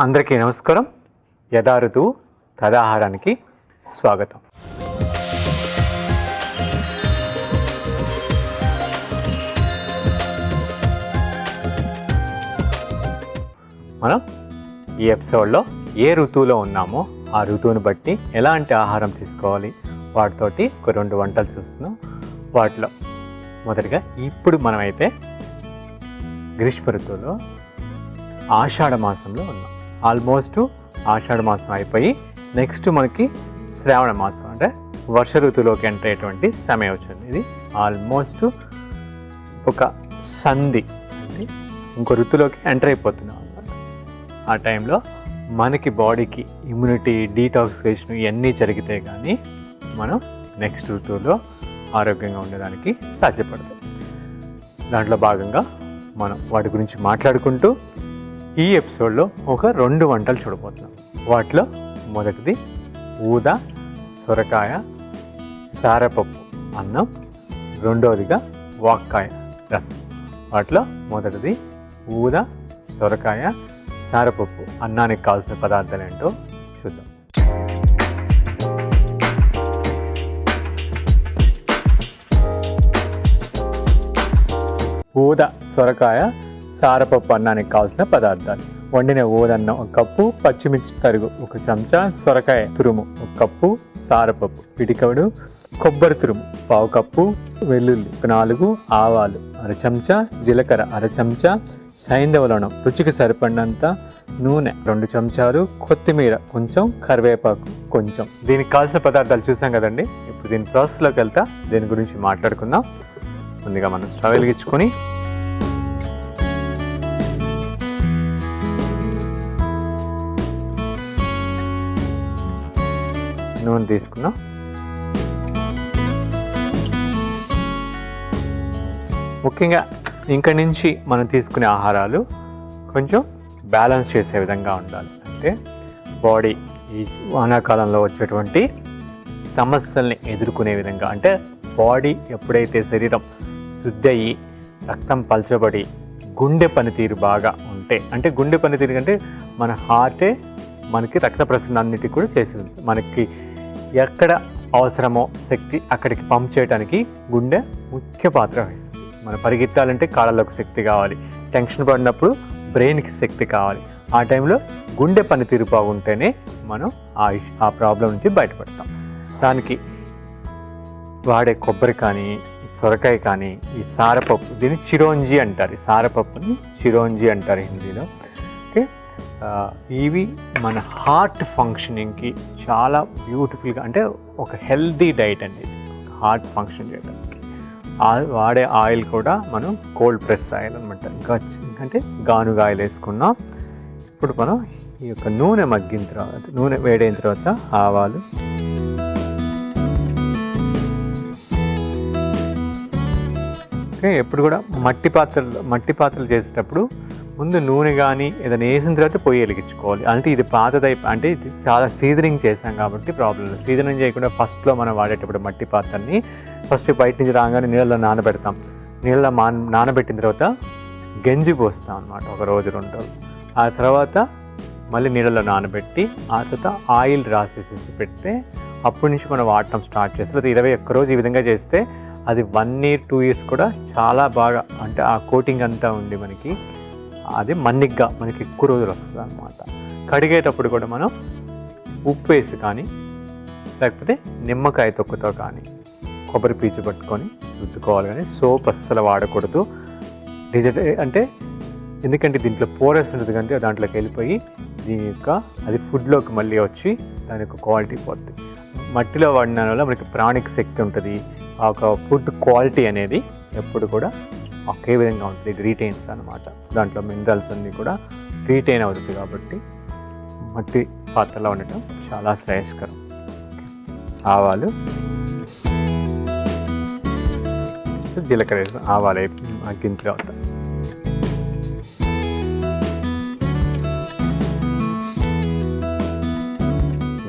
అందరికీ నమస్కారం. యథా ఋతువు తదాహారానికి స్వాగతం. మనం ఈ ఎపిసోడ్లో ఏ ఋతువులో ఉన్నామో ఆ ఋతువుని బట్టి ఎలాంటి ఆహారం తీసుకోవాలి వాటితోటి ఒక 2 వంటలు చూస్తున్నాం. వాటిలో మొదటిగా ఇప్పుడు మనమైతే గ్రీష్మ ఋతువులో ఆషాఢ మాసంలో ఉన్నాం. ఆల్మోస్ట్ ఆషాఢ మాసం అయిపోయి నెక్స్ట్ మనకి శ్రావణ మాసం అంటే వర్ష ఋతువులోకి ఎంటర్ అయ్యేటువంటి సమయం వచ్చింది. ఇది ఆల్మోస్ట్ ఒక సంధి అంటే ఇంకో ఋతువులోకి ఎంటర్ అయిపోతున్నాం అన్నమాట. ఆ టైంలో మనకి బాడీకి ఇమ్యూనిటీ డీటాక్సిఫికేషన్ ఇవన్నీ జరిగితే కానీ మనం నెక్స్ట్ ఋతువులో ఆరోగ్యంగా ఉండడానికి సాధ్యపడుతుంది. దాంట్లో భాగంగా మనం వాటి గురించి మాట్లాడుకుంటూ ఈ ఎపిసోడ్లో ఒక 2 వంటలు చూడబోతున్నాం. వాటిలో మొదటిది ఊద సొరకాయ సారపప్పు అన్నం, రెండవదిగా వాక్కాయ రసం. వాటిలో మొదటిది ఊద సొరకాయ సారపప్పు అన్నానికి కావాల్సిన పదార్థాలు ఏంటో చూద్దాం. ఊద సొరకాయ సారపప్పు అన్నానికి కావాల్సిన పదార్థాలు: వండిన ఊదన్నం 1 కప్పు, పచ్చిమిర్చి తరుగు 1 చెంచా, సొరకాయ తురుము 1 కప్పు, సారపప్పు పిడికడు, కొబ్బరి తురుము 1/2 కప్పు, వెల్లుల్లి 4, ఆవాలు 1/2 చెంచా, జీలకర్ర 1/2 చెంచా, సైంధవ లవణం రుచికి సరిపడినంత, నూనె 2 చెంచాలు, కొత్తిమీర కొంచెం, కరివేపాకు కొంచెం. దీనికి కావాల్సిన పదార్థాలు చూసాం కదండి. ఇప్పుడు దీని ప్రాసెస్లోకి వెళ్తా దీని గురించి మాట్లాడుకుందాం. ముందుగా మనం స్టవ్ వెలిగించుకొని నూనె తీసుకున్నాం. ముఖ్యంగా ఇంక నుంచి మనం తీసుకునే ఆహారాలు కొంచెం బ్యాలెన్స్ చేసే విధంగా ఉండాలి. అంటే బాడీ ఈ వానాకాలంలో వచ్చేటువంటి సమస్యల్ని ఎదుర్కొనే విధంగా, అంటే బాడీ ఎప్పుడైతే శరీరం శుద్ధి అయ్యి రక్తం పలచబడి గుండె పనితీరు బాగా ఉంటే, అంటే గుండె పనితీరు కంటే మన హార్టే మనకి రక్త ప్రసరణ అన్నిటికీ కూడా చేసింది. మనకి ఎక్కడ అవసరమో శక్తి అక్కడికి పంప్ చేయడానికి గుండె ముఖ్య పాత్ర వహిస్తుంది. మనం పరిగెత్తాలంటే కాళ్ళలోకి శక్తి కావాలి, టెన్షన్ పడినప్పుడు బ్రెయిన్కి శక్తి కావాలి. ఆ టైంలో గుండె పనితీరు బాగుంటేనే మనం ఆ ప్రాబ్లం నుంచి బయటపడతాం. దానికి వాడే కొబ్బరి కానీ సొరకాయ కానీ ఈ సారపప్పు, దీన్ని చిరోంజి అంటారు. ఈ సారపప్పుని చిరోంజి అంటారు హిందీలో. ఓకే, ఇవి మన హార్ట్ ఫంక్షనింగ్కి చాలా బ్యూటిఫుల్గా, అంటే ఒక హెల్దీ డైట్ అనేది హార్ట్ ఫంక్షన్ చేయడానికి. వాడే ఆయిల్ కూడా మనం కోల్డ్ ప్రెస్ ఆయిల్ అనమాట, అంటే గానుగ ఆయిల్ వేసుకున్నాం. ఇప్పుడు మనం ఈ యొక్క నూనె మగ్గిన తర్వాత, నూనె వేడైన తర్వాత ఆవాలు, ఎప్పుడు కూడా మట్టి పాత్రలు చేసేటప్పుడు ముందు నూనె కానీ ఏదైనా వేసిన తర్వాత పొయ్యి వెలిగించుకోవాలి. అంటే ఇది పాతదై, అంటే ఇది చాలా సీజనింగ్ చేసాం కాబట్టి ప్రాబ్లం లేదు. సీజనింగ్ చేయకుండా ఫస్ట్లో మనం వాడేటప్పుడు మట్టి పాత్రని ఫస్ట్ బయట నుంచి రాగానే నీళ్ళలో నానబెడతాం. నీళ్ళలో నానబెట్టిన తర్వాత గంజి పోస్తాం అన్నమాట, 1 రోజు 2 రోజులు. ఆ తర్వాత మళ్ళీ నీళ్ళలో నానబెట్టి ఆ తర్వాత ఆయిల్ రాసేసి పెడితే అప్పటి నుంచి మనం వాడటం స్టార్ట్ చేస్తాం. 21 రోజు ఈ విధంగా చేస్తే అది 1 year 2 years కూడా చాలా బాగా, అంటే ఆ కోటింగ్ అంతా ఉండి మనకి అది మన్నిగ్గా మనకి ఎక్కువ రోజులు వస్తుంది అన్నమాట. కడిగేటప్పుడు కూడా మనం ఉప్పు వేసి కానీ లేకపోతే నిమ్మకాయ తొక్కుతో కానీ కొబ్బరి పీచు పట్టుకొని రుద్దుకోవాలి. కానీ సోప్ అస్సలు వాడకూడదు. అంటే ఎందుకంటే దీంట్లో పోరస్ ఉంటుంది కంటే దాంట్లోకి వెళ్ళిపోయి దీని యొక్క అది ఫుడ్లోకి మళ్ళీ వచ్చి దాని యొక్క క్వాలిటీ పోతుంది. మట్టిలో వాడిన వల్ల మనకి ప్రాణిక శక్తి ఉంటుంది. ఆ ఒక ఫుడ్ క్వాలిటీ అనేది ఎప్పుడు కూడా ఒకే విధంగా ఉంటుంది. ఇది రీటైన్స్ అనమాట. దాంట్లో మినరల్స్ అన్నీ కూడా రీటైన్ అవుతుంది. కాబట్టి మట్టి పాత్రలో ఉండటం చాలా శ్రేయస్కరం. ఆవాలు, జీలకర్ర వేసి ఆవాలు మగ్గిన తర్వాత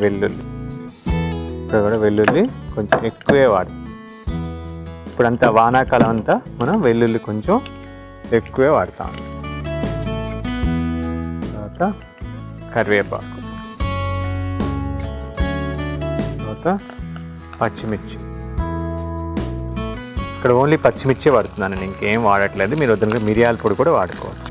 వెల్లుల్లి, ఇక్కడ కూడా వెల్లుల్లి కొంచెం ఎక్కువే వాడతాం. ఇప్పుడంతా వానాకాలం అంతా మనం వెల్లుల్లి కొంచెం ఎక్కువే వాడతాం. తర్వాత కరివేపాకు, తర్వాత పచ్చిమిర్చి. ఇక్కడ ఓన్లీ పచ్చిమిర్చి వాడుతున్నాను, నేను ఇంకేం వాడట్లేదు. మీరు వద్ద మిరియాల పొడి కూడా వాడుకోవచ్చు.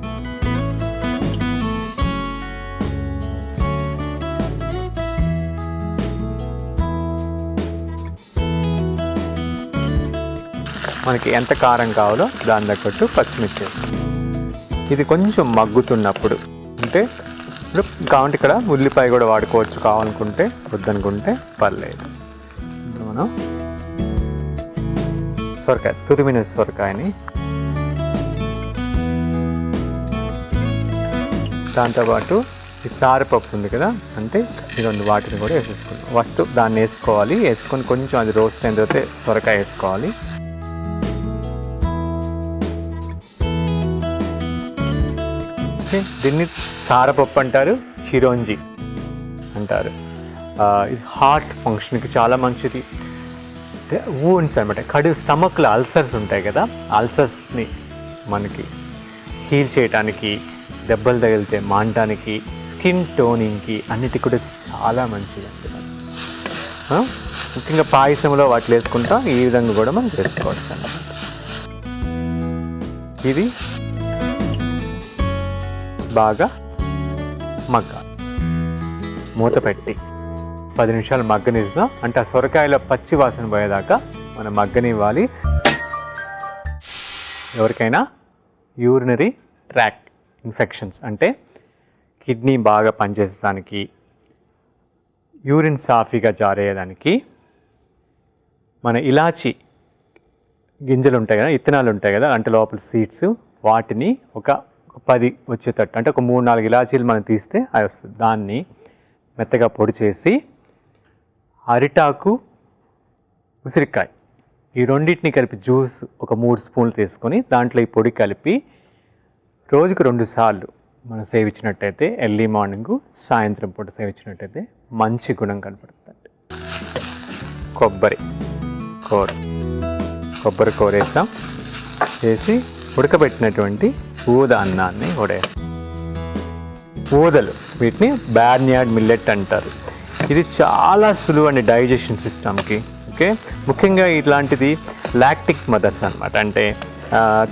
మనకి ఎంత కారం కావాలో దాని తగ్గట్టు పచ్చిమిర్చి వేస్తాం. ఇది కొంచెం మగ్గుతున్నప్పుడు అంటే ఇప్పుడు కావాలంటే ఇక్కడ ఉల్లిపాయ కూడా వాడుకోవచ్చు, కావాలనుకుంటే, వద్దనుకుంటే పర్లేదు. ఇప్పుడు మనం సొరకాయ, తురిమిన సొరకాయని, దాంతోపాటు ఈ సారపప్పు ఉంది కదా, అంటే ఈ రెండు వాటిని కూడా వేసేసుకుంటాం. ఫస్ట్ దాన్ని వేసుకోవాలి, వేసుకొని కొంచెం అది రోస్ట్ అయిన తర్వాత సొరకాయ వేసుకోవాలి. దీన్ని సారపప్పు అంటారు, చిరోంజి అంటారు. ఇది హార్ట్ ఫంక్షన్కి చాలా మంచిది. వూండ్స్ అనమాట, స్టమక్లో అల్సర్స్ ఉంటాయి కదా, అల్సర్స్ని మనకి హీల్ చేయడానికి, దెబ్బలు తగిలితే మానడానికి, స్కిన్ టోనింగ్కి, అన్నిటికి కూడా చాలా మంచిది అంటున్నారు. ముఖ్యంగా పాయసంలో వాటిలో వేసుకుంటాం, ఈ విధంగా కూడా మనం చేసుకోవచ్చు అన్నమాట. ఇది బాగా మూత పెట్టి 10 నిమిషాలు మగ్గనిస్తాం. అంటే ఆ సొరకాయలో పచ్చి వాసన పోయేదాకా మనం మగ్గనివ్వాలి. ఎవరికైనా యూరినరీ ట్రాక్ట్ ఇన్ఫెక్షన్స్ అంటే కిడ్నీ బాగా పనిచేసేదానికి, యూరిన్ సాఫీగా జారేయడానికి మన ఇలాచి గింజలు ఉంటాయి కదా, ఇత్తనాలు ఉంటాయి కదా, అంటే లోపల సీడ్స్, వాటిని ఒక 10 వచ్చేటట్టు, అంటే ఒక 3-4 ఇలాచీలు మనం తీస్తే అది వస్తుంది. దాన్ని మెత్తగా పొడి చేసి, అరిటాకు, ఉసిరికాయ, ఈ రెండింటిని కలిపి జ్యూస్ ఒక 3 స్పూన్లు తీసుకొని దాంట్లో ఈ పొడి కలిపి రోజుకు 2 సార్లు మనం సేవించినట్టయితే, ఎర్లీ మార్నింగ్, సాయంత్రం పూట సేవించినట్టయితే మంచి గుణం కనపడుతుంది. కొబ్బరి కూర వేసాం, చేసి ఉడకబెట్టినటువంటి ఊద అన్నాన్ని వడేస్తాం. ఊదలు, వీటిని బార్న్యార్డ్ మిల్లెట్ అంటారు. ఇది చాలా సులువు అండి డైజెషన్ సిస్టమ్కి. ఓకే, ముఖ్యంగా ఇట్లాంటిది లాక్టిక్ మదర్స్ అనమాట, అంటే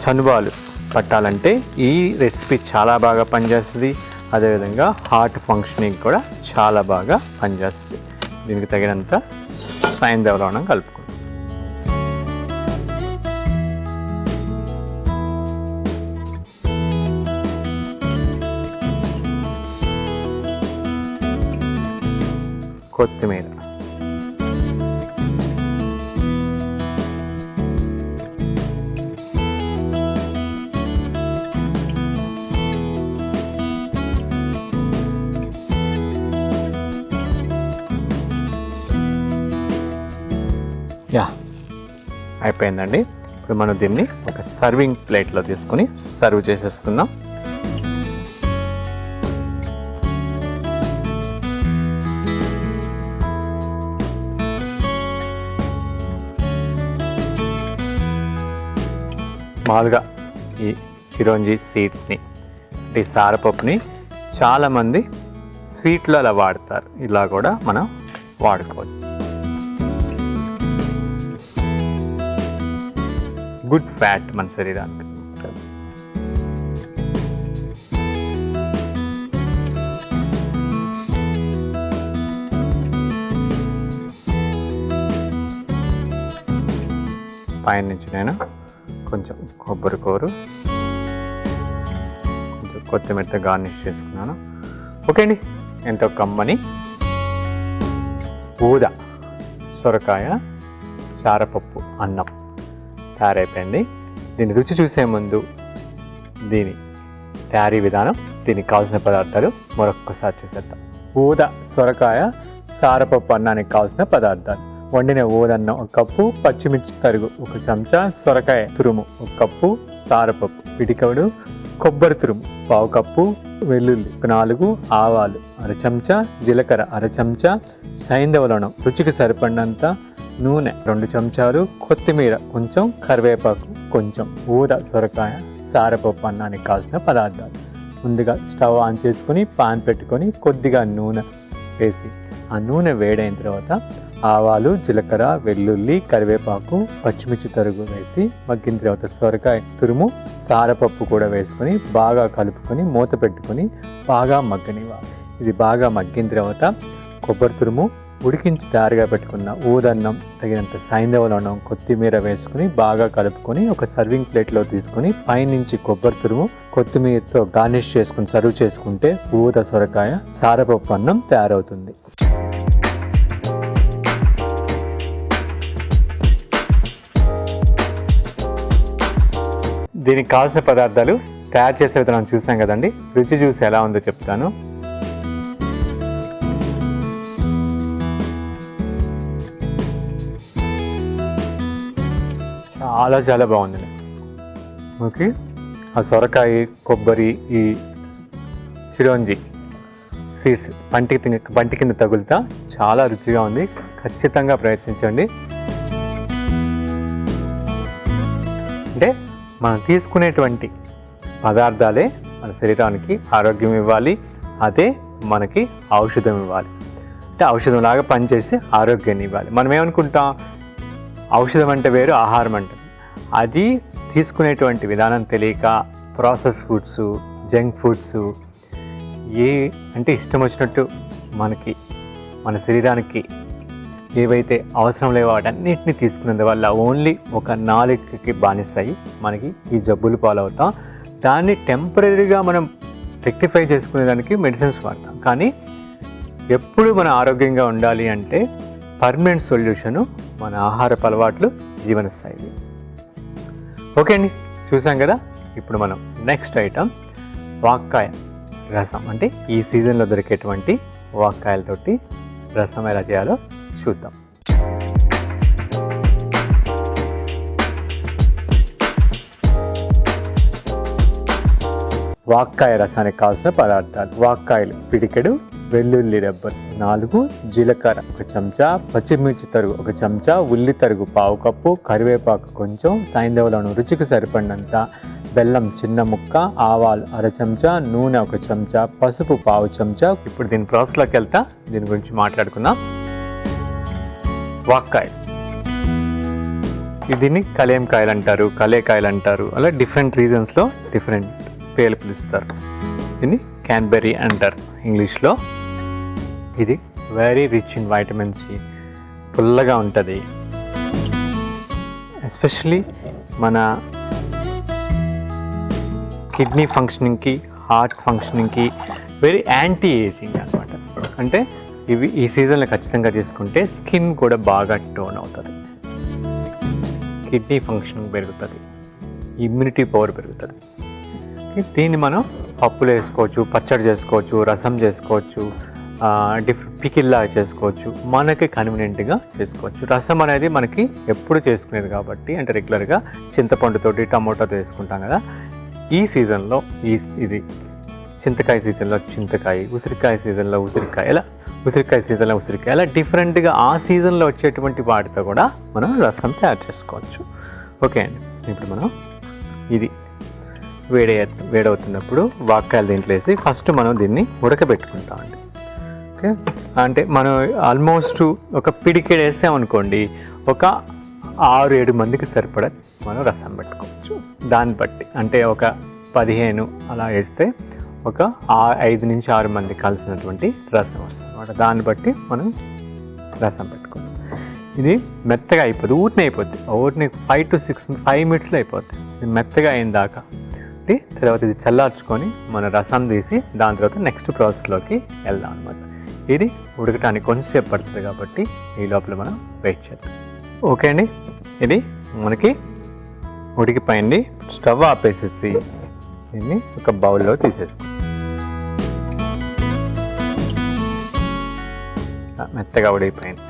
చనుబాలు పట్టాలంటే ఈ రెసిపీ చాలా బాగా పనిచేస్తుంది. అదేవిధంగా హార్ట్ ఫంక్షనింగ్ కూడా చాలా బాగా పనిచేస్తుంది. దీనికి తగినంత సైంధవ లవణం కలుపుకుంటాం. కొత్తిమీర, అయిపోయిందండి. ఇప్పుడు మనం దీన్ని ఒక సర్వింగ్ ప్లేట్లో తీసుకొని సర్వ్ చేసేసుకుందాం. మామూలుగా ఈ చిరోంజి సీడ్స్ని, అంటే ఈ సారపప్పుని చాలామంది స్వీట్లో అలా వాడతారు, ఇలా కూడా మనం వాడుకోవచ్చు. గుడ్ ఫ్యాట్ మన శరీరానికి. పైన నుంచి నేను కొంచెం కొబ్బరి కూర, కొంచెం కొత్తిమీరతో గార్నిష్ చేసుకున్నాను. ఓకే అండి, ఎంతో కమ్మని ఊద సొరకాయ సారపప్పు అన్నం తయారైపోయింది. దీన్ని రుచి చూసే ముందు దీని తయారీ విధానం, దీనికి కావాల్సిన పదార్థాలు మరొక్కసారి చూసేద్దాం. ఊద సొరకాయ సారపప్పు అన్నానికి కావాల్సిన పదార్థాలు: వండిన ఊదన్నం 1 కప్పు, పచ్చిమిర్చి తరుగు 1 చెంచా, సొరకాయ తురుము 1 కప్పు, సారపప్పు పిడికవుడు, కొబ్బరి తురుము 1/2 కప్పు, వెల్లుల్లి 4, ఆవాలు 1/2 చెంచా, జీలకర్ర 1/2 చెంచా, సైంధవ లవణం రుచికి సరిపడినంత, నూనె 2 చెంచాలు, కొత్తిమీర కొంచెం, కరివేపాకు కొంచెం. ఊద సొరకాయ సారపప్పు అన్నానికి కావాల్సిన పదార్థాలు: ముందుగా స్టవ్ ఆన్ చేసుకొని పాన్ పెట్టుకొని కొద్దిగా నూనె వేసి ఆ నూనె వేడైన తర్వాత ఆవాలు, జీలకర్ర, వెల్లుల్లి, కరివేపాకు, పచ్చిమిర్చి తరుగు వేసి మగ్గిన తర్వాత సొరకాయ తురుము, సారపప్పు కూడా వేసుకొని బాగా కలుపుకొని మూత పెట్టుకొని బాగా మగ్గనివ్వాలి. ఇది బాగా మగ్గిన తర్వాత కొబ్బరి తురుము, ఉడికించి తయారుగా పెట్టుకున్న ఊదన్నం, తగినంత సైంధవ, కొత్తిమీర వేసుకుని బాగా కలుపుకొని ఒక సర్వింగ్ ప్లేట్లో తీసుకొని పైనుంచి కొబ్బరి తురుము, కొత్తిమీరతో గార్నిష్ చేసుకుని సర్వ్ చేసుకుంటే ఊద సొరకాయ సారపప్పు అన్నం తయారవుతుంది. దీనికి కావాల్సిన పదార్థాలు తయారు చేసే విధానం చూసాం కదండి. రుచి చూసి ఎలా ఉందో చెప్తాను. చాలా బాగుంది. ఓకే, ఆ సొరకాయ, కొబ్బరి, ఈ చిరోంజి సీడ్స్ పంటి కింద తగులుతా చాలా రుచిగా ఉంది. ఖచ్చితంగా ప్రయత్నించండి. అంటే మనం తీసుకునేటువంటి పదార్థాలే మన శరీరానికి ఆరోగ్యం ఇవ్వాలి, అదే మనకి ఔషధం ఇవ్వాలి. అంటే ఔషధంలాగా పనిచేసి ఆరోగ్యాన్ని ఇవ్వాలి. మనం ఏమనుకుంటాం, ఔషధం అంటే వేరు, ఆహారం అంటే అది తీసుకునేటువంటి విధానం తెలియక ప్రాసెస్ ఫుడ్స్, జంక్ ఫుడ్స్ అంటే ఇష్టం వచ్చినట్టు మన శరీరానికి ఏవైతే అవసరం లేవో వాటన్నిటిని తీసుకున్నందువల్ల ఓన్లీ ఒక నాలుగుకి బానిస్తాయి, మనకి ఈ జబ్బులు పాలవుతాం. దాన్ని టెంపరీగా మనం రెక్టిఫై చేసుకునేదానికి మెడిసిన్స్ వాడతాం. కానీ ఎప్పుడు మన ఆరోగ్యంగా ఉండాలి అంటే పర్మనెంట్ సొల్యూషను మన ఆహారపు అలవాట్లు, జీవనశైలి. ఓకే అండి, చూసాం కదా. ఇప్పుడు మనం నెక్స్ట్ ఐటమ్ వాక్కాయ రసం, అంటే ఈ సీజన్లో దొరికేటువంటి వాక్కాయలతోటి రసం ఎలా చేయాలో చూద్దాం. వాక్కాయ రసానికి కావాల్సిన పదార్థాలు: వాక్కాయలు పిడికెడు, వెల్లుల్లి రెబ్బలు 4, జీలకర్ర 1 చెంచా, పచ్చిమిర్చి తరుగు 1 చెంచా, ఉల్లి తరుగు 1/2 కప్పు, కరివేపాకు కొంచెం, సైంధవలను రుచికి సరిపడినంత, బెల్లం చిన్న ముక్క, ఆవాలు 1/2 చెంచా, నూనె 1 చెంచా, పసుపు 1/2 చెంచా. ఇప్పుడు దీని ప్రాసెస్లోకి వెళ్తా, దీని గురించి మాట్లాడుకుందాం. వాక్కాయ, దీన్ని కలేంకాయలు అంటారు, కలేకాయలు అంటారు, అలా డిఫరెంట్ రీజన్స్లో డిఫరెంట్ పేర్లు పిలుస్తారు. దీన్ని క్యాన్బెర్రీ అంటారు ఇంగ్లీష్లో. ఇది very rich in vitamin C, పుల్లగా ఉంటుంది. ఎస్పెషలీ మన కిడ్నీ ఫంక్షనింగ్కి, హార్ట్ ఫంక్షనింగ్కి వెరీ యాంటీ ఏజింగ్ అనమాట. అంటే ఇవి ఈ సీజన్లో ఖచ్చితంగా తీసుకుంటే స్కిన్ కూడా బాగా టోన్ అవుతుంది, కిడ్నీ ఫంక్షనింగ్ పెరుగుతుంది, ఇమ్యూనిటీ పవర్ పెరుగుతుంది. దీన్ని మనం పప్పులు వేసుకోవచ్చు, పచ్చడి చేసుకోవచ్చు, రసం చేసుకోవచ్చు, పికిల్లాగా చేసుకోవచ్చు, మనకి కన్వీనియంట్గా చేసుకోవచ్చు. రసం అనేది మనకి ఎప్పుడు చేసుకునేది కాబట్టి, అంటే రెగ్యులర్గా చింతపండుతోటి, టమోటాతో వేసుకుంటాం కదా. ఈ సీజన్లో ఇది చింతకాయ సీజన్లో చింతకాయ, ఉసిరికాయ సీజన్లో ఉసిరికాయ, ఇలా డిఫరెంట్గా ఆ సీజన్లో వచ్చేటువంటి వాటితో కూడా మనం రసం తయారు చేసుకోవచ్చు. ఓకే అండి, ఇప్పుడు మనం ఇది వేడవుతున్నప్పుడు వాక్కాయలు దీంట్లో వేసి ఫస్ట్ మనం దీన్ని ఉడకబెట్టుకుంటామండి. ఓకే, అంటే మనం ఆల్మోస్ట్ ఒక పిడికెడు వేసామనుకోండి, ఒక 6-7 మందికి సరిపడా మనం రసం పెట్టుకోవచ్చు. దాన్ని బట్టి అంటే ఒక 15 అలా వేస్తే ఒక 5 నుంచి 6 మంది కలిసినటువంటి రసం వస్తుంది అన్నమాట. దాన్ని బట్టి మనం రసం పెట్టుకోవచ్చు. ఇది మెత్తగా అయిపోద్ది, ఊరిని 5 to 5 మినిట్స్లో అయిపోద్ది. ఇది మెత్తగా అయిన దాకా తర్వాత ఇది చల్లార్చుకొని మన రసం తీసి దాని తర్వాత నెక్స్ట్ ప్రాసెస్లోకి వెళ్దాం అనమాట. ఇది ఉడకటానికి కొంచెంసేపు పడుతుంది కాబట్టి ఈ లోపల మనం వెయిట్ చేద్దాం. ఓకే అండి, ఇది మనకి ఉడికిపోయింది. స్టవ్ ఆపేసేసి దీన్ని ఒక బౌల్లో తీసేస్తాం. మెత్తగా ఉడికిపోయింది.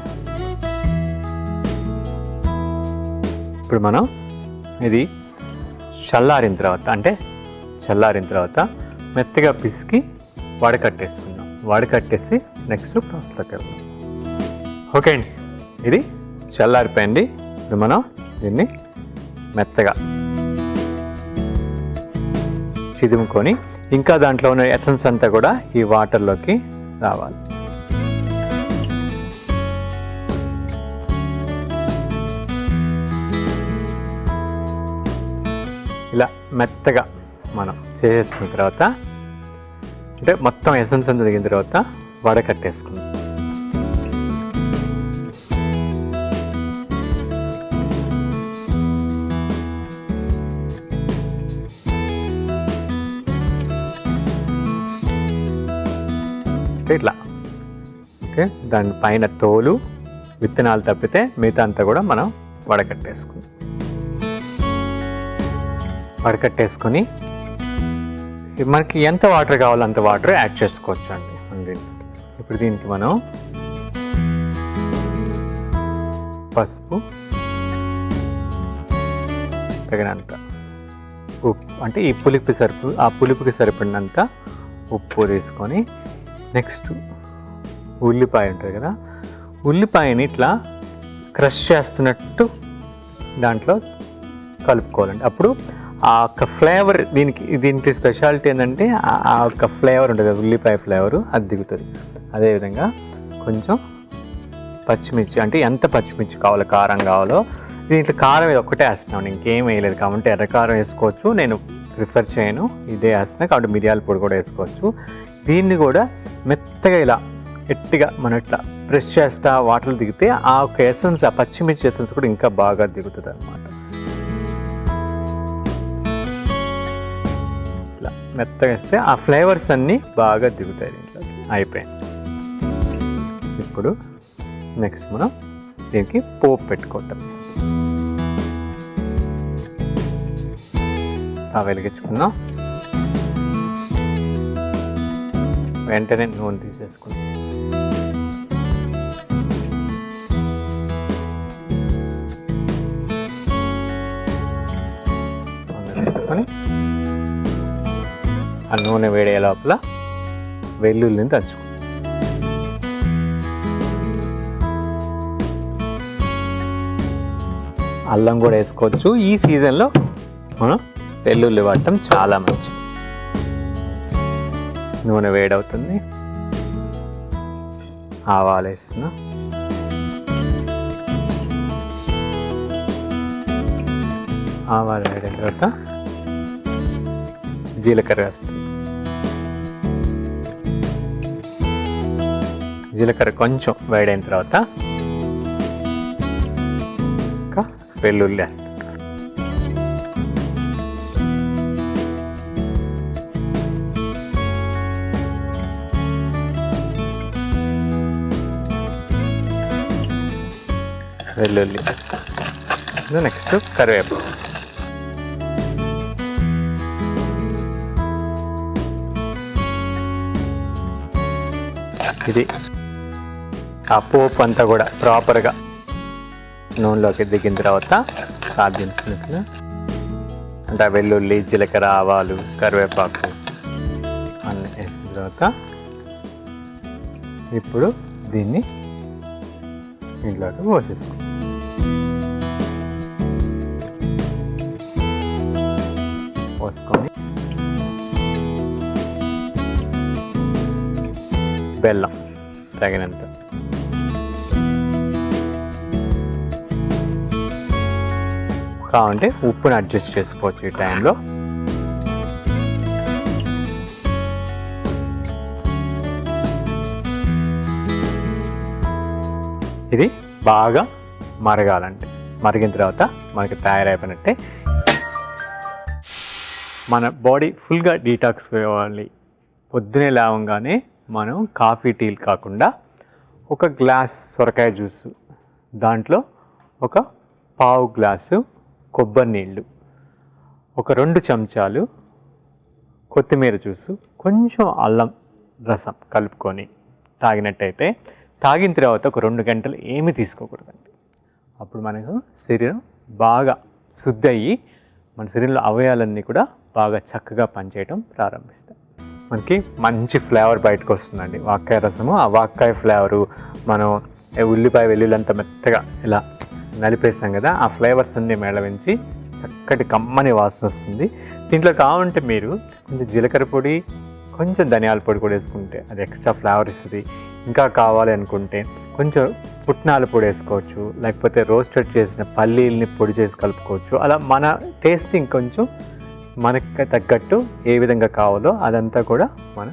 ఇప్పుడు మనం ఇది చల్లారిన తర్వాత మెత్తగా పిసికి వడకట్టేసుకుందాం. వడకట్టేసి నెక్స్ట్ ప్రాసెస్లోకి వెళ్దాం. ఓకే అండి, ఇది చల్లారిపోయింది. ఇప్పుడు మనం దీన్ని మెత్తగా చిదుముకొని ఇంకా దాంట్లో ఉన్న ఎసెన్స్ అంతా కూడా ఈ వాటర్లోకి రావాలి. ఇలా మెత్తగా మనం చేసేసిన తర్వాత అంటే మొత్తం ఎసెన్స్ అంతా దిగిన తర్వాత వడకట్టేసుకుందాం. ఇట్లా ఓకే, దానిపైన తోలు విత్తనాలు తప్పితే మిగతా అంతా కూడా మనం వడకట్టేసుకుందాం. వడకట్టేసుకొని మనకి ఎంత వాటర్ కావాలో అంత వాటర్ యాడ్ చేసుకోవచ్చు అండి. ఇప్పుడు దీనికి మనం పసుపు తగినంత ఉప్పు, అంటే ఈ పులుపుకి సరిపడినంత ఉప్పు తీసుకొని నెక్స్ట్ ఉల్లిపాయ ఉంటుంది కదా, ఉల్లిపాయని ఇట్లా క్రష్ చేస్తున్నట్టు దాంట్లో కలుపుకోవాలండి. అప్పుడు ఆ యొక్క ఫ్లేవర్ దీనికి స్పెషాలిటీ ఏంటంటే ఆ యొక్క ఫ్లేవర్ ఉంటుంది, ఉల్లిపాయ ఫ్లేవరు అది దిగుతుంది. అదేవిధంగా కొంచెం పచ్చిమిర్చి, అంటే ఎంత పచ్చిమిర్చి కావాలో కారం కావాలో, దీంట్లో కారం ఇది ఒక్కటే వేస్తున్నాను, ఇంకేం వేయలేదు. కాబట్టి ఎర్రకారం వేసుకోవచ్చు, నేను ప్రిఫర్ చేయను, ఇదే వేస్తున్నా. కాబట్టి మిరియాల పొడి కూడా వేసుకోవచ్చు. దీన్ని కూడా మెత్తగా ఇలా గట్టిగా మనం ఇట్లా ప్రెస్ చేస్తా వాటర్ దిగితే ఆ ఒక ఎసెన్స్, ఆ పచ్చిమిర్చి ఎసెన్స్ కూడా ఇంకా బాగా దిగుతుంది అన్నమాట. ఇట్లా మెత్తగా వేస్తే ఆ ఫ్లేవర్స్ అన్నీ బాగా దిగుతాయి దీంట్లో. అయిపోయింది. ఇప్పుడు నెక్స్ట్ మనం దీనికి పోపు పెట్టుకుంటాం. వెలిగించుకుందాం. వెంటనే నూనె తీసేసుకుందాం. నూనె తీసుకొని ఆ నూనె వేడే లోపల వెల్లుల్లిని దంచుకుందాం. అల్లం కూడా వేసుకోవచ్చు. ఈ సీజన్లో మనం వెల్లుల్లి వాడటం చాలా మంచిది. నూనె వేడవుతుంది. ఆవాలు వేస్తున్నా. ఆవాలు వేడిన తర్వాత జీలకర్ర వేస్తుంది. జీలకర్ర కొంచెం వేడైన తర్వాత ఇంకా వెల్లుల్లి వేస్తుంది. వెల్లుల్లి నెక్స్ట్ కరివేపాకు. ఇది ఆ పోపు అంతా కూడా ప్రాపర్గా నూనెలోకి దిగిన తర్వాత సాధించినట్టుగా అంటే వెల్లుల్లి, జీలకర్ర, ఆవాలు, కరివేపాకు అన్నీ వేసిన తర్వాత ఇప్పుడు దీన్ని ఇంట్లోకి పోసేసుకో. పోసుకొని బెల్లం తగినంత, కావాలంటే ఉప్పుని అడ్జస్ట్ చేసుకోవచ్చు ఈ టైంలో. ఇది బాగా మరగాలంటే, మరిగిన తర్వాత మనకి తయారైపోయినట్టే. మన బాడీ ఫుల్గా డీటాక్స్ అవ్వాలి. పొద్దునే లేవగానే మనం కాఫీ, టీలు కాకుండా ఒక గ్లాస్ సొరకాయ జ్యూసు, దాంట్లో ఒక పావు గ్లాసు కొబ్బరి నీళ్ళు, ఒక 2 చెంచాలు కొత్తిమీర జ్యూసు, కొంచెం అల్లం రసం కలుపుకొని తాగినట్టయితే, తాగిన తర్వాత ఒక 2 గంటలు ఏమీ తీసుకోకూడదండి. అప్పుడు మనకు శరీరం బాగా శుద్ధి అయ్యి మన శరీరంలో అవయవాలన్నీ కూడా బాగా చక్కగా పనిచేయడం ప్రారంభిస్తాయి. మనకి మంచి ఫ్లేవర్ బయటకు వస్తుందండి వాక్కాయ రసము. ఆ వాక్కాయ ఫ్లేవరు మనం ఉల్లిపాయ వెల్లుల్లి అంతా మెత్తగా ఇలా నలిపేస్తాం కదా, ఆ ఫ్లేవర్స్ అన్నీ మేళవించి చక్కటి కమ్మని వాసన వస్తుంది. దీంట్లో కావాలంటే మీరు కొంచెం జీలకర్ర పొడి, కొంచెం ధనియాల పొడి కూడా వేసుకుంటే అది ఎక్స్ట్రా ఫ్లేవర్ ఇస్తుంది. ఇంకా కావాలి అనుకుంటే కొంచెం పుట్నాల పొడి వేసుకోవచ్చు, లేకపోతే రోస్టెడ్ చేసిన పల్లీల్ని పొడి చేసి కలుపుకోవచ్చు. అలా మన టేస్ట్ ఇంకొంచెం మనకు తగ్గట్టు ఏ విధంగా కావాలో అదంతా కూడా మన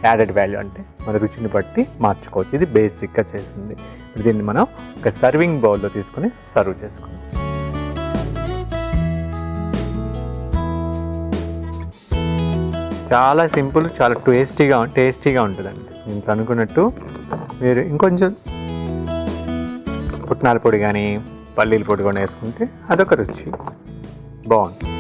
యాడెడ్ వాల్యూ, అంటే మన రుచిని బట్టి మార్చుకోవచ్చు. ఇది బేసిక్గా చేసింది. ఇప్పుడు దీన్ని మనం ఒక సర్వింగ్ బౌల్లో తీసుకుని సర్వ్ చేసుకుందాం. చాలా సింపుల్, చాలా టేస్టీగా ఉంటుందండి. నేను అనుకున్నట్టు మీరు ఇంకొంచెం పుట్నాల పొడి కానీ పల్లీల పొడి కానీ వేసుకుంటే అదొక రుచి బాగుంటుంది.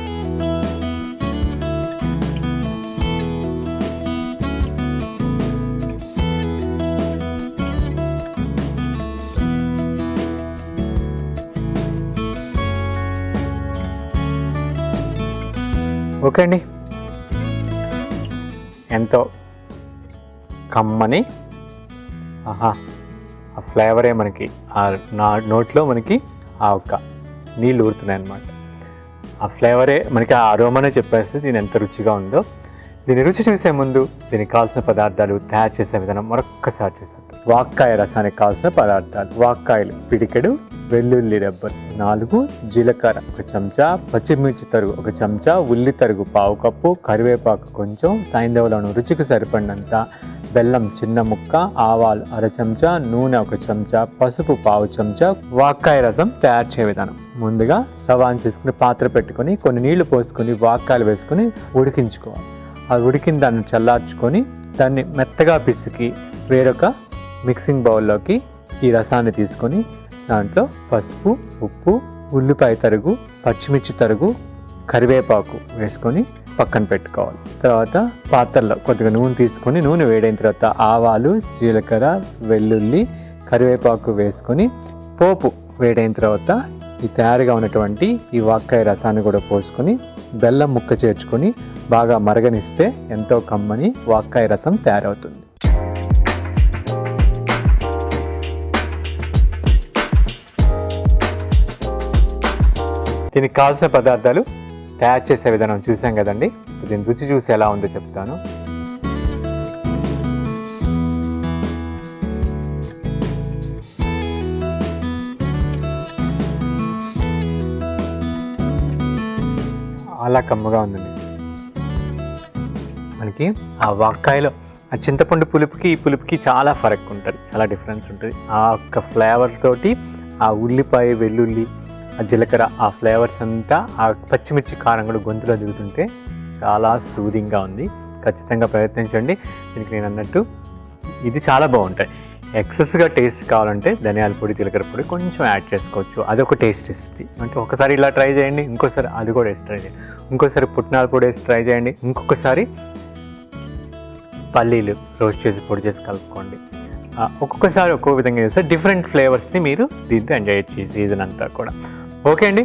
ఓకే అండి, ఎంతో కమ్మని ఆ ఫ్లేవరే మనకి నా నోట్లో మనకి ఆ ఒక్క నీళ్ళు ఊరుతున్నాయి అన్నమాట. ఆ ఫ్లేవరే మనకి ఆ అరోమానే చెప్పేస్తే దీని ఎంత రుచిగా ఉందో. దీని రుచి చూసే ముందు దీనికి కావాల్సిన పదార్థాలు, తయారు చేసే విధానం మరొక్కసారి చూసేద్దాం. వాక్కాయ రసానికి కావాల్సిన పదార్థాలు: వాక్కాయలు పిడికెడు, వెల్లుల్లి రెబ్బలు 4, జీలకర్ర 1 చెంచా, పచ్చిమిర్చి తరుగు 1 చెంచా, ఉల్లి తరుగు 1/2 కప్పు, కరివేపాకు కొంచెం, సైంధవలను రుచికి సరిపడినంత, బెల్లం చిన్న ముక్క, ఆవాలు 1/2 చెంచా, నూనె 1 చెంచా, పసుపు 1/2 చెంచా. వాక్కాయ రసం తయారు చేసే విధానం: ముందుగా స్టవ్ ఆన్ చేసుకుని పాత్ర పెట్టుకొని కొన్ని నీళ్లు పోసుకొని వాక్కాయలు వేసుకొని ఉడికించుకోవాలి. అది ఉడికిన దాన్ని చల్లార్చుకొని దాన్ని మెత్తగా పిసికి వేరొక మిక్సింగ్ బౌల్లోకి ఈ రసాన్ని తీసుకొని దాంట్లో పసుపు, ఉప్పు, ఉల్లిపాయ తరుగు, పచ్చిమిర్చి తరుగు, కరివేపాకు వేసుకొని పక్కన పెట్టుకోవాలి. తర్వాత పాత్రలో కొద్దిగా నూనె తీసుకొని నూనె వేడైన తర్వాత ఆవాలు, జీలకర్ర, వెల్లుల్లి, కరివేపాకు వేసుకొని పోపు వేడైన తర్వాత ఈ తయారుగా ఉన్నటువంటి ఈ వాక్కాయ రసాన్ని కూడా పోసుకొని బెల్లం ముక్క చేర్చుకొని బాగా మరగనిస్తే ఎంతో కమ్మని వాక్కాయ రసం తయారవుతుంది. దీనికి కావాల్సిన పదార్థాలు, తయారు చేసే విధానం చూసాం కదండి. దీని రుచి చూసి ఎలా ఉందో చెప్తాను. చాలా కమ్మగా ఉందండి. మనకి ఆ వాక్కాయలో ఆ చింతపండు పులుపుకి ఈ పులుపుకి చాలా ఫరక్ ఉంటుంది, చాలా డిఫరెన్స్ ఉంటుంది. ఆ ఒక్క ఫ్లేవర్ తోటి ఆ ఉల్లిపాయ, వెల్లుల్లి, ఆ జీలకర్ర, ఆ ఫ్లేవర్స్ అంతా ఆ పచ్చిమిర్చి కారం కూడా గొంతులో దిగుతుంటే చాలా సూదింగ్గా ఉంది. ఖచ్చితంగా ప్రయత్నించండి. దీనికి నేను అన్నట్టు ఇది చాలా బాగుంటాయి. ఎక్సెస్గా టేస్ట్ కావాలంటే ధనియాల పొడి, జీలకర్ర పొడి కొంచెం యాడ్ చేసుకోవచ్చు. అదొక టేస్ట్ ఇస్తుంది. అంటే ఒకసారి ఇలా ట్రై చేయండి, ఇంకోసారి అది కూడా వేసి ట్రై చేయండి, ఇంకోసారి పుట్నాల పొడి వేసి ట్రై చేయండి, ఇంకొకసారి పల్లీలు రోస్ట్ చేసి పొడి చేసి కలుపుకోండి. ఒక్కొక్కసారి ఒక్కో విధంగా చేస్తే డిఫరెంట్ ఫ్లేవర్స్ని మీరు దీంతో ఎంజాయ్ చేసి సీజన్ అంతా కూడా. ఓకే అండి,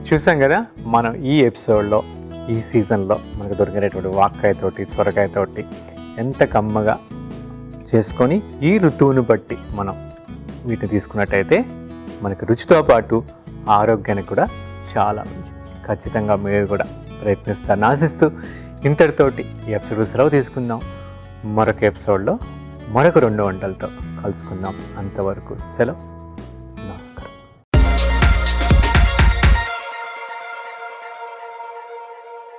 చూసాం కదా మనం ఈ ఎపిసోడ్లో ఈ సీజన్లో మనకు దొరికినటువంటి వాక్కాయతోటి, సొరకాయతోటి ఎంత కమ్మగా చేసుకొని ఈ ఋతువును బట్టి మనం వీటిని తీసుకున్నట్టయితే మనకు రుచితో పాటు ఆరోగ్యానికి కూడా చాలా మంచిది. ఖచ్చితంగా మీరు కూడా ప్రయత్నిస్తారని ఆశిస్తూ ఇంతటితోటి ఈ ఎపిసోడ్ సెలవు తీసుకుందాం. మరొక ఎపిసోడ్లో మరొక 2 వంటలతో కలుసుకుందాం. అంతవరకు సెలవు.